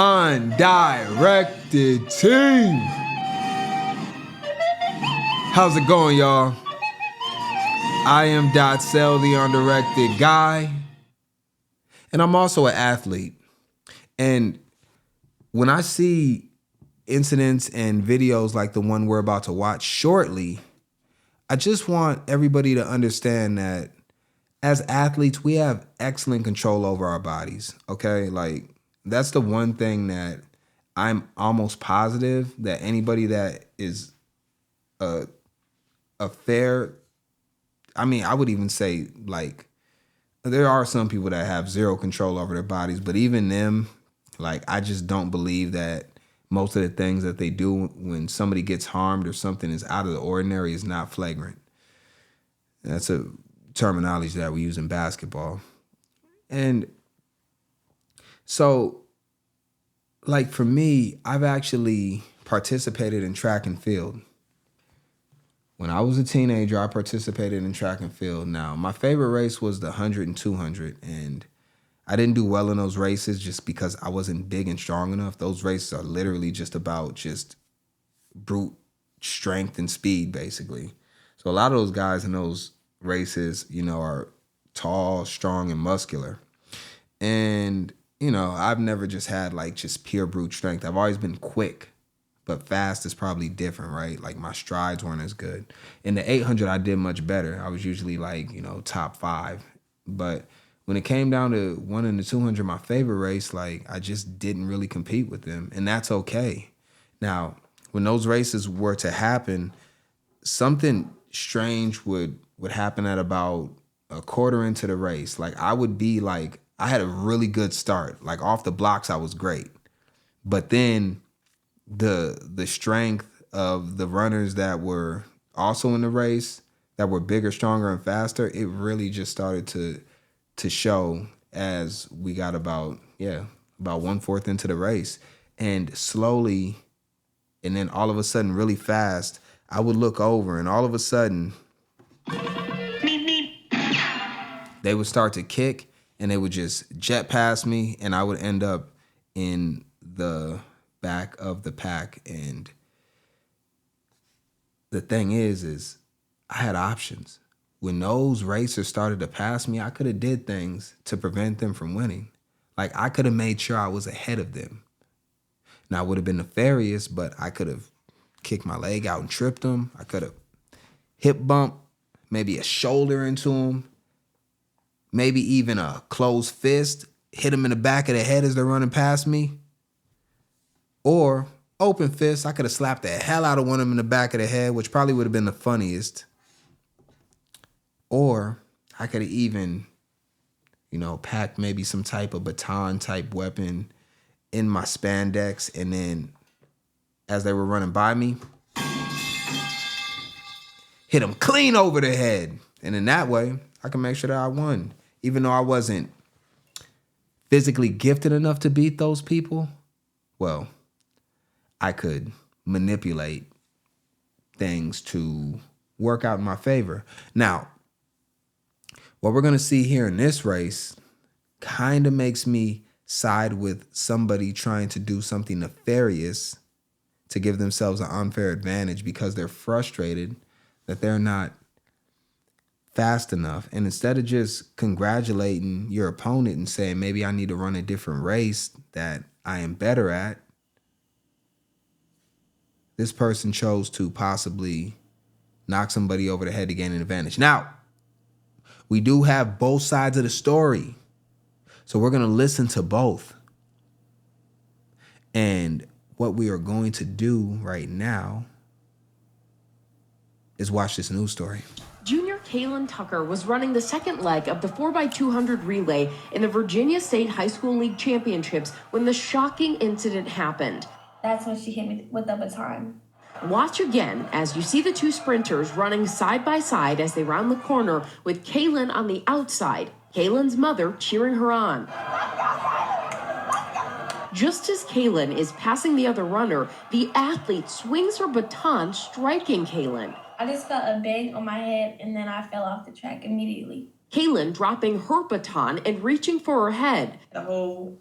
undirected team. How's it going, y'all? I am maildotsale, the undirected guy, and I'm also an athlete. And when I see incidents and videos like the one we're about to watch shortly, I just want everybody to understand that as athletes, we have excellent control over our bodies, okay? Like, that's the one thing that I'm almost positive that anybody that is a fair, I mean, I would even say, like, there are some people that have zero control over their bodies, but even them, like, I just don't believe that most of the things that they do when somebody gets harmed or something is out of the ordinary is not flagrant. That's a terminology that we use in basketball. And so, like, for me, I've actually participated in track and field. When I was a teenager, I participated in track and field. Now, my favorite race was the 100 and 200, and I didn't do well in those races just because I wasn't big and strong enough. Those races are literally just about just brute strength and speed, basically. So a lot of those guys in those races, you know, are tall, strong, and muscular. And, you know, I've never just had like just pure brute strength. I've always been quick, but fast is probably different, right? Like my strides weren't as good. In the 800, I did much better. I was usually like, you know, top 5. But when it came down to 1 and the 200, my favorite race, like I just didn't really compete with them. And that's okay. Now, when those races were to happen, something strange would happen at about a quarter into the race. Like I would be like, I had a really good start. Like off the blocks, I was great. But then the strength of the runners that were also in the race, that were bigger, stronger, and faster, it really just started to show as we got about 1/4 into the race. And slowly, and then all of a sudden really fast, I would look over and all of a sudden they would start to kick and they would just jet past me and I would end up in the back of the pack. And the thing is I had options. When those racers started to pass me, I could have did things to prevent them from winning. Like I could have made sure I was ahead of them. Now, it would have been nefarious, but I could have kicked my leg out and tripped them. I could have hip bumped, maybe a shoulder into them, maybe even a closed fist, hit them in the back of the head as they're running past me. Or open fist, I could have slapped the hell out of one of them in the back of the head, which probably would have been the funniest. Or I could have even, you know, packed maybe some type of baton type weapon in my spandex, and then as they were running by me, hit them clean over the head. And in that way, I can make sure that I won. Even though I wasn't physically gifted enough to beat those people, well, I could manipulate things to work out in my favor. Now, what we're going to see here in this race kind of makes me side with somebody trying to do something nefarious to give themselves an unfair advantage because they're frustrated that they're not fast enough. And instead of just congratulating your opponent and saying, maybe I need to run a different race that I am better at, this person chose to possibly knock somebody over the head to gain an advantage. Now, we do have both sides of the story. So we're going to listen to both. And what we are going to do right now is watch this news story. Junior Kaylin Tucker was running the second leg of the 4x200 relay in the Virginia State High School League Championships when the shocking incident happened. That's when she hit me with the baton. Watch again as you see the two sprinters running side by side as they round the corner with Kaylin on the outside, Kaylin's mother cheering her on. Just as Kaylin is passing the other runner, the athlete swings her baton, striking Kaylin. I just felt a bang on my head, and then I fell off the track immediately. Kaylin dropping her baton and reaching for her head. The whole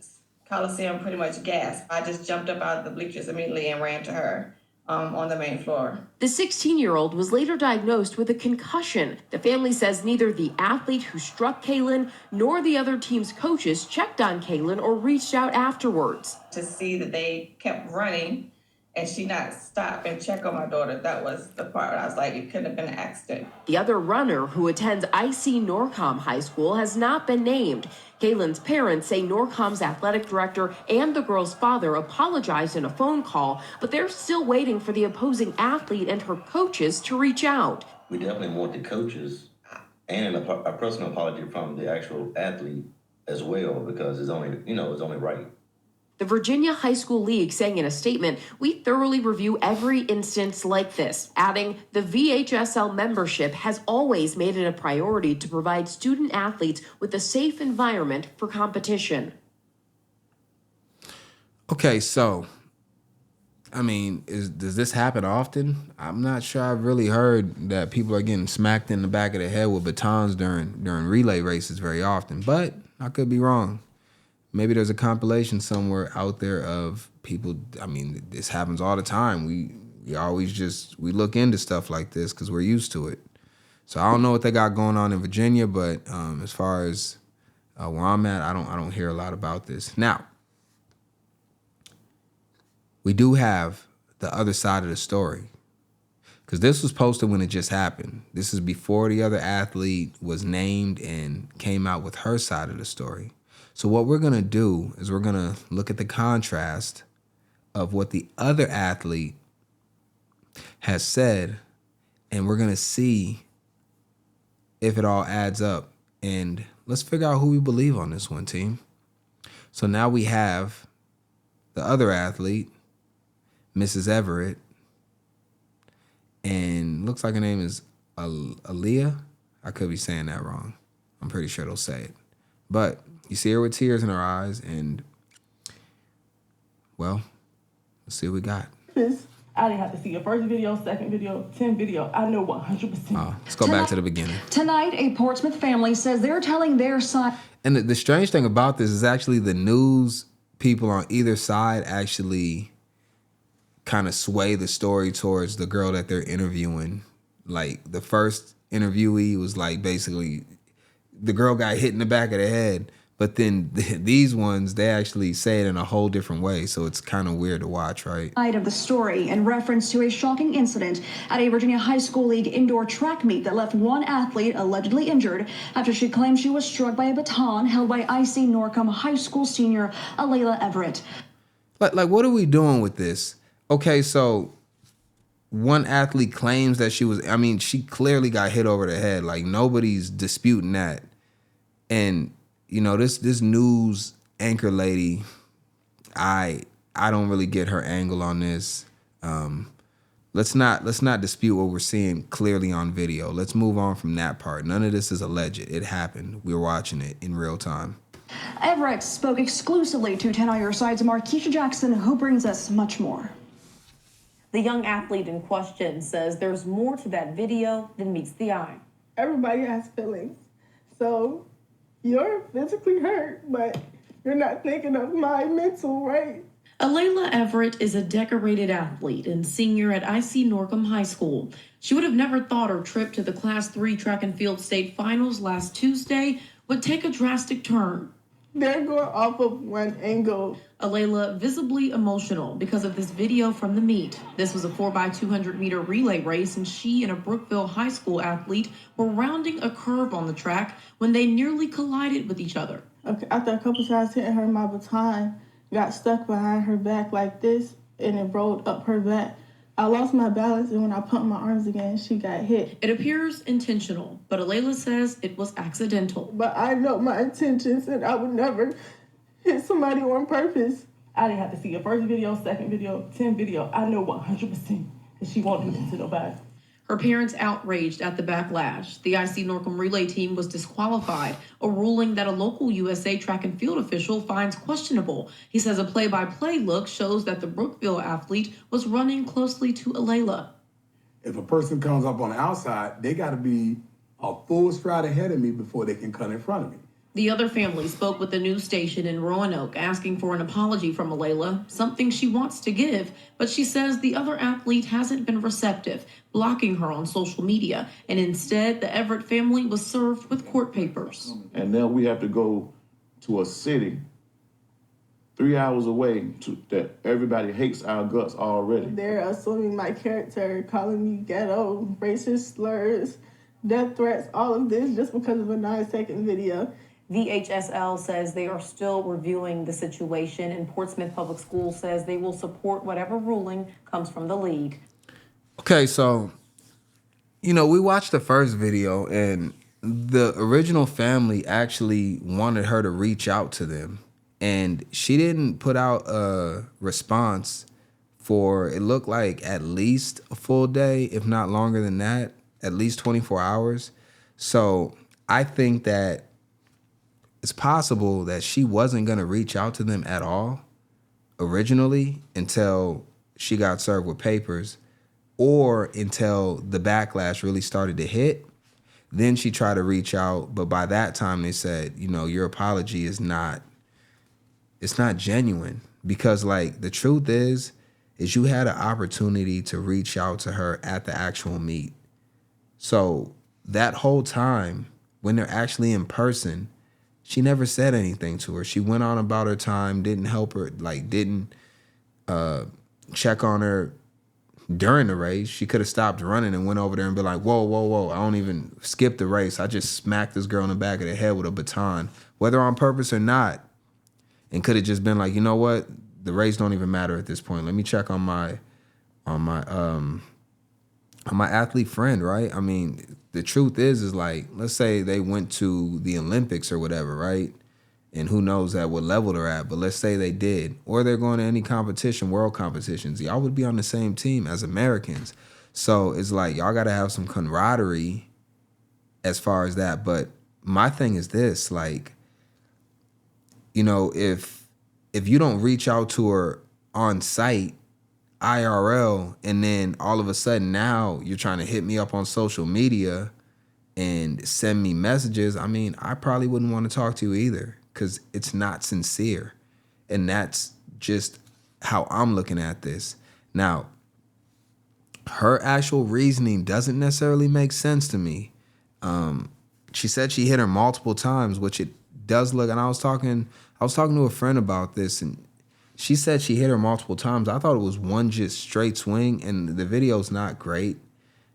Coliseum pretty much gasped. I just jumped up out of the bleachers immediately and ran to her on the main floor. The 16-year-old was later diagnosed with a concussion. The family says neither the athlete who struck Kaylin nor the other team's coaches checked on Kaylin or reached out afterwards. To see that they kept running and she not stop and check on my daughter, that was the part where I was like, it couldn't have been an accident. The other runner, who attends IC Norcom High School, has not been named. Kaylin's parents say Norcom's athletic director and the girl's father apologized in a phone call, but they're still waiting for the opposing athlete and her coaches to reach out. We definitely want the coaches and a personal apology from the actual athlete as well, because it's only, it's only right. The Virginia High School League saying in a statement, "We thoroughly review every instance like this," adding, "The VHSL membership has always made it a priority to provide student athletes with a safe environment for competition." Okay, so, I mean, does this happen often? I'm not sure I've really heard that people are getting smacked in the back of the head with batons during relay races very often, but I could be wrong. Maybe there's a compilation somewhere out there of people. I mean, this happens all the time. We always we look into stuff like this because we're used to it. So I don't know what they got going on in Virginia, but as far as where I'm at, I don't hear a lot about this. Now, we do have the other side of the story, because this was posted when it just happened. This is before the other athlete was named and came out with her side of the story. So what we're going to do is we're going to look at the contrast of what the other athlete has said, and we're going to see if it all adds up. And let's figure out who we believe on this one, team. So now we have the other athlete, Mrs. Everett, and looks like her name is Aaliyah. I could be saying that wrong. I'm pretty sure they'll say it. But you see her with tears in her eyes, and, well, let's see what we got. I didn't have to see your first video, second video, 10 video. I know 100%. Let's go back to the beginning. Tonight, a Portsmouth family says they're telling their side. And the strange thing about this is actually the news people on either side actually kind of sway the story towards the girl that they're interviewing. Like, the first interviewee was like, basically, the girl got hit in the back of the head. But then these ones, they actually say it in a whole different way. So it's kind of weird to watch, right? Side of the story in reference to a shocking incident at a Virginia High School League indoor track meet that left one athlete allegedly injured after she claimed she was struck by a baton held by IC Norcom High School senior Layla Everett. Like, what are we doing with this? Okay, so one athlete claims that she clearly got hit over the head. Like, nobody's disputing that. And this news anchor lady, I don't really get her angle on this. Let's not dispute what we're seeing clearly on video. Let's move on from that part. None of this is alleged. It happened. We're watching it in real time. Everett spoke exclusively to 10 On Your Side's Markeisha Jackson, who brings us much more. The young athlete in question says there's more to that video than meets the eye. Everybody has feelings. So you're physically hurt, but you're not thinking of my mental, right? Layla Everett is a decorated athlete and senior at IC Norcom High School. She would have never thought her trip to the Class 3 track and field state finals last Tuesday would take a drastic turn. They're going off of one angle. Layla visibly emotional because of this video from the meet. This was a 4x200 meter relay race, and she and a Brookville High School athlete were rounding a curve on the track when they nearly collided with each other. Okay, after a couple times hitting her, my baton got stuck behind her back like this, and it rolled up her back. I lost my balance, and when I pumped my arms again, she got hit. It appears intentional, but Layla says it was accidental. But I know my intentions, and I would never hit somebody on purpose. I didn't have to see your first video, second video, 10 video. I know 100% that she won't do this to nobody. Her parents outraged at the backlash. The IC Norcom relay team was disqualified, a ruling that a local USA track and field official finds questionable. He says a play-by-play look shows that the Brookville athlete was running closely to Layla. If a person comes up on the outside, they got to be a full stride ahead of me before they can cut in front of me. The other family spoke with the news station in Roanoke asking for an apology from Alayla, something she wants to give, but she says the other athlete hasn't been receptive, blocking her on social media, and instead the Everett family was served with court papers. And now we have to go to a city 3 hours away that everybody hates our guts already. They're assuming my character, calling me ghetto, racist slurs, death threats, all of this just because of a 9-second video. VHSL says they are still reviewing the situation, and Portsmouth Public Schools says they will support whatever ruling comes from the league. Okay, so, we watched the first video, and the original family actually wanted her to reach out to them. And she didn't put out a response for, it looked like at least a full day, if not longer than that, at least 24 hours. So I think that it's possible that she wasn't going to reach out to them at all originally until she got served with papers or until the backlash really started to hit. Then she tried to reach out, but by that time they said, your apology is not, it's not genuine, because the truth is you had an opportunity to reach out to her at the actual meet. So that whole time when they're actually in person, she never said anything to her. She went on about her time, didn't help her, didn't check on her during the race. She could have stopped running and went over there and been like, whoa, whoa, whoa, I don't even skip the race. I just smacked this girl in the back of the head with a baton, whether on purpose or not. And could have just been like, you know what? The race don't even matter at this point. Let me check on my athlete friend, right? I mean, the truth is let's say they went to the Olympics or whatever, right? And who knows at what level they're at, but let's say they did, or they're going to any competition, world competitions. Y'all would be on the same team as Americans. So it's y'all got to have some camaraderie as far as that. But my thing is this, if you don't reach out to her on site, IRL, and then all of a sudden now you're trying to hit me up on social media and send me messages, I probably wouldn't want to talk to you either, because it's not sincere. And that's just how I'm looking at this. Now, her actual reasoning doesn't necessarily make sense to me. She said she hit her multiple times, which it does look, and I was talking to a friend about this, and she said she hit her multiple times. I thought it was one just straight swing, and the video's not great.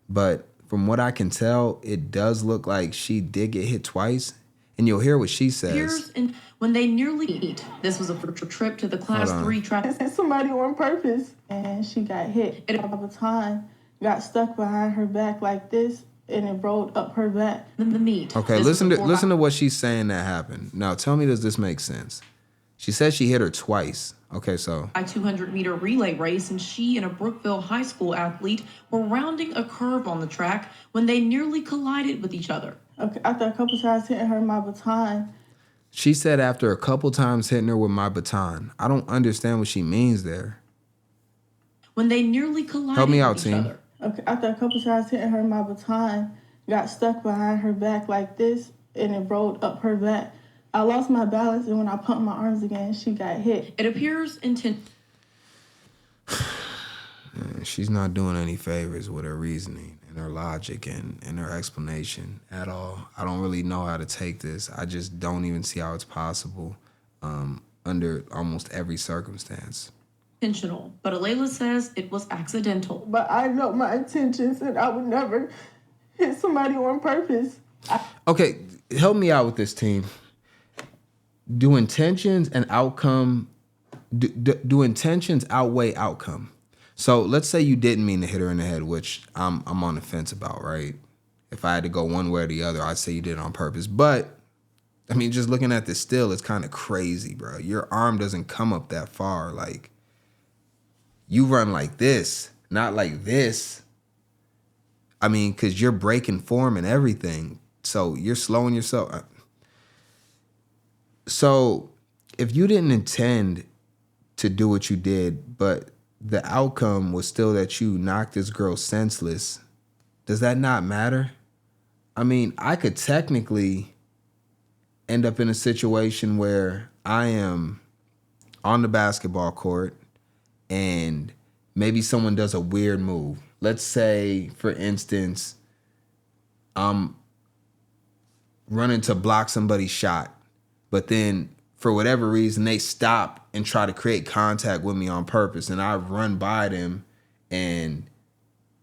But from what I can tell, it does look like she did get hit twice. And you'll hear what she says. And when they nearly meet, this was a trip to the Class 3 track. And somebody on purpose, and she got hit. A baton got stuck behind her back like this, and it rolled up her back. The meet. Okay, listen to what she's saying that happened. Now, tell me, does this make sense? She said she hit her twice. Okay, so. A 200-meter relay race, and she and a Brookville high school athlete were rounding a curve on the track when they nearly collided with each other. Okay, after a couple times hitting her with my baton. She said after a couple times hitting her with my baton. I don't understand what she means there. When they nearly collided Help me out, with each team. other. Okay, after a couple times hitting her with my baton, got stuck behind her back like this, and it rolled up her back. I lost my balance, and when I pumped my arms again, she got hit. It appears She's not doing any favors with her reasoning and her logic and her explanation at all. I don't really know how to take this. I just don't even see how it's possible under almost every circumstance. Intentional, but Alayla says it was accidental. But I know my intentions, and I would never hit somebody on purpose. Okay, help me out with this, team. Do intentions and outcome, do intentions outweigh outcome? So let's say you didn't mean to hit her in the head, which I'm on the fence about, right? If I had to go one way or the other, I'd say you did it on purpose. But, just looking at this still, it's kind of crazy, bro. Your arm doesn't come up that far. You run like this, not like this. Because you're breaking form and everything. So you're slowing yourself. So if you didn't intend to do what you did, but the outcome was still that you knocked this girl senseless, does that not matter? I could technically end up in a situation where I am on the basketball court and maybe someone does a weird move. Let's say, for instance, I'm running to block somebody's shot, but then for whatever reason, they stop and try to create contact with me on purpose, and I run by them and,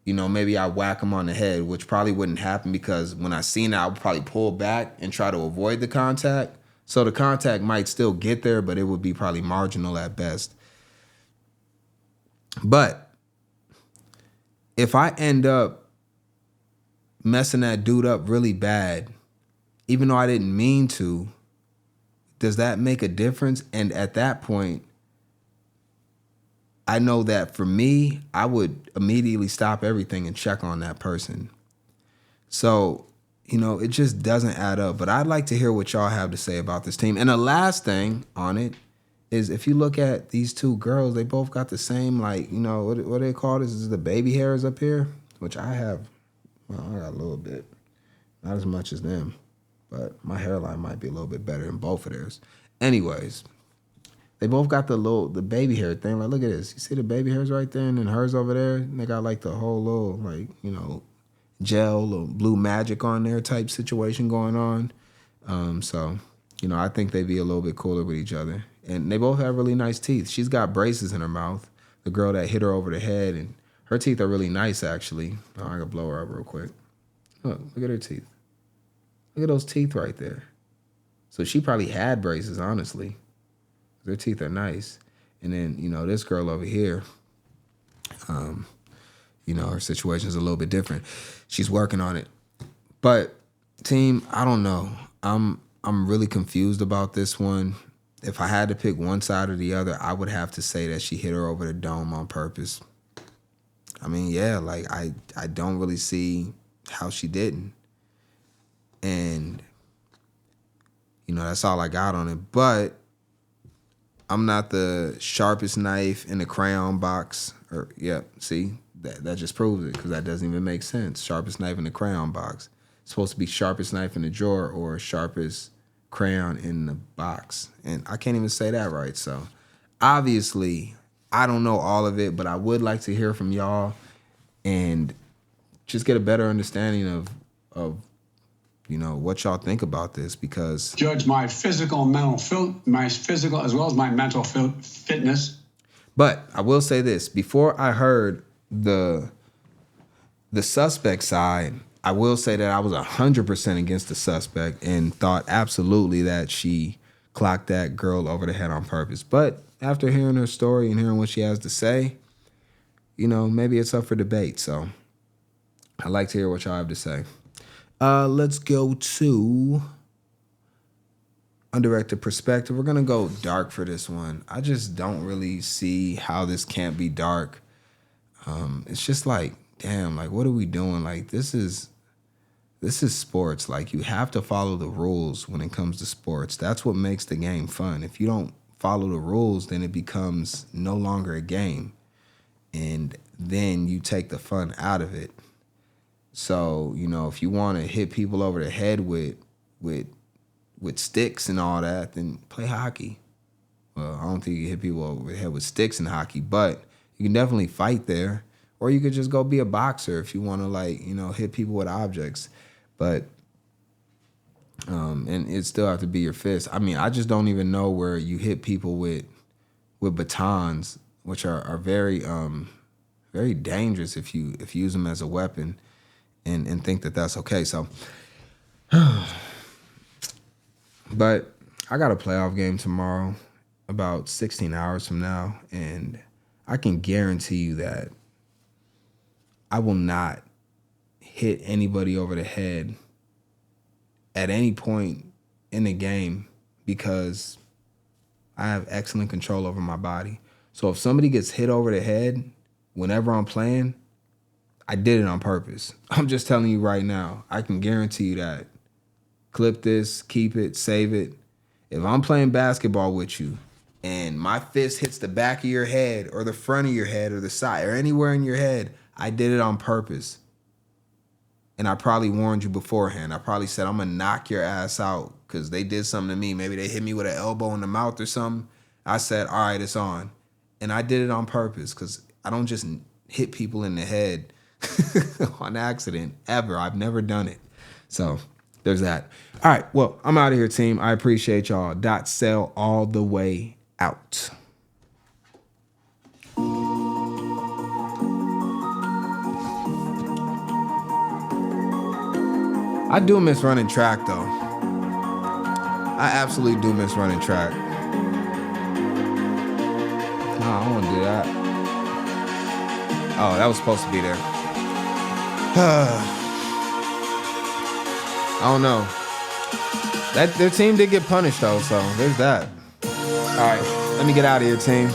you know, maybe I whack them on the head, which probably wouldn't happen because when I seen it, I would probably pull back and try to avoid the contact. So the contact might still get there, but it would be probably marginal at best. But if I end up messing that dude up really bad, even though I didn't mean to, does that make a difference? And at that point, I know that for me, I would immediately stop everything and check on that person. So, you know, it just doesn't add up. But I'd like to hear what y'all have to say about this team. And the last thing on it is if you look at these two girls, they both got the same, like, you know, what do they call this? Is the baby hairs up here? Which I have, well, I got a little bit. Not as much as them. But my hairline might be a little bit better than both of theirs. Anyways, they both got the baby hair thing. Like, look at this. You see the baby hairs right there and then hers over there? And they got like the whole little, like, you know, gel or blue magic on there type situation going on. So, you know, I think they'd be a little bit cooler with each other. And they both have really nice teeth. She's got braces in her mouth. The girl that hit her over the head, and her teeth are really nice, actually. Oh, I gotta blow her up real quick. Look at her teeth. Look at those teeth right there. So she probably had braces, honestly. Their teeth are nice. And then, you know, this girl over here, you know, her situation's a little bit different. She's working on it. But team, I don't know. I'm really confused about this one. If I had to pick one side or the other, I would have to say that she hit her over the dome on purpose. I mean, yeah, like I don't really see how she didn't. And, you know, that's all I got on it. But I'm not the sharpest knife in the crayon box. Or, yeah, see, that just proves it because that doesn't even make sense. Sharpest knife in the crayon box. It's supposed to be sharpest knife in the drawer or sharpest crayon in the box. And I can't even say that right. So, obviously, I don't know all of it, but I would like to hear from y'all and just get a better understanding of you know, what y'all think about this, because judge my physical and my physical as well as my mental fitness. But I will say this, before I heard the suspect side, I will say that I was 100% against the suspect and thought absolutely that she clocked that girl over the head on purpose. But after hearing her story and hearing what she has to say, you know, maybe it's up for debate. So I'd like to hear what y'all have to say. Let's go to undirected perspective. We're going to go dark for this one. I just don't really see how this can't be dark. It's just like, damn, like, what are we doing? Like, this is sports. Like, you have to follow the rules when it comes to sports. That's what makes the game fun. If you don't follow the rules, then it becomes no longer a game. And then you take the fun out of it. So, you know, if you want to hit people over the head with sticks and all that, then play hockey. Well, I don't think you can hit people over the head with sticks in hockey, but you can definitely fight there. Or you could just go be a boxer if you want to, like, you know, hit people with objects. But, and it still have to be your fist. I mean, I just don't even know where you hit people with batons, which are very, very dangerous if you use them as a weapon. And think that that's okay. So, but I got a playoff game tomorrow, about 16 hours from now, and I can guarantee you that I will not hit anybody over the head at any point in the game because I have excellent control over my body. So if somebody gets hit over the head whenever I'm playing, I did it on purpose. I'm just telling you right now. I can guarantee you that. Clip this, keep it, save it. If I'm playing basketball with you and my fist hits the back of your head or the front of your head or the side or anywhere in your head, I did it on purpose. and I probably warned you beforehand. I probably said, I'm gonna knock your ass out because they did something to me. Maybe they hit me with an elbow in the mouth or something. I said, all right, it's on. And I did it on purpose because I don't just hit people in the head on accident ever. I've never done it. So there's that. All right, well, I'm out of here, team. I appreciate y'all. .sale all the way out. I do miss running track, though. I absolutely do miss running track. No, I don't want to do that. Oh, that was supposed to be there. I don't know. Their team did get punished, though, so there's that. All right, let me get out of here, team.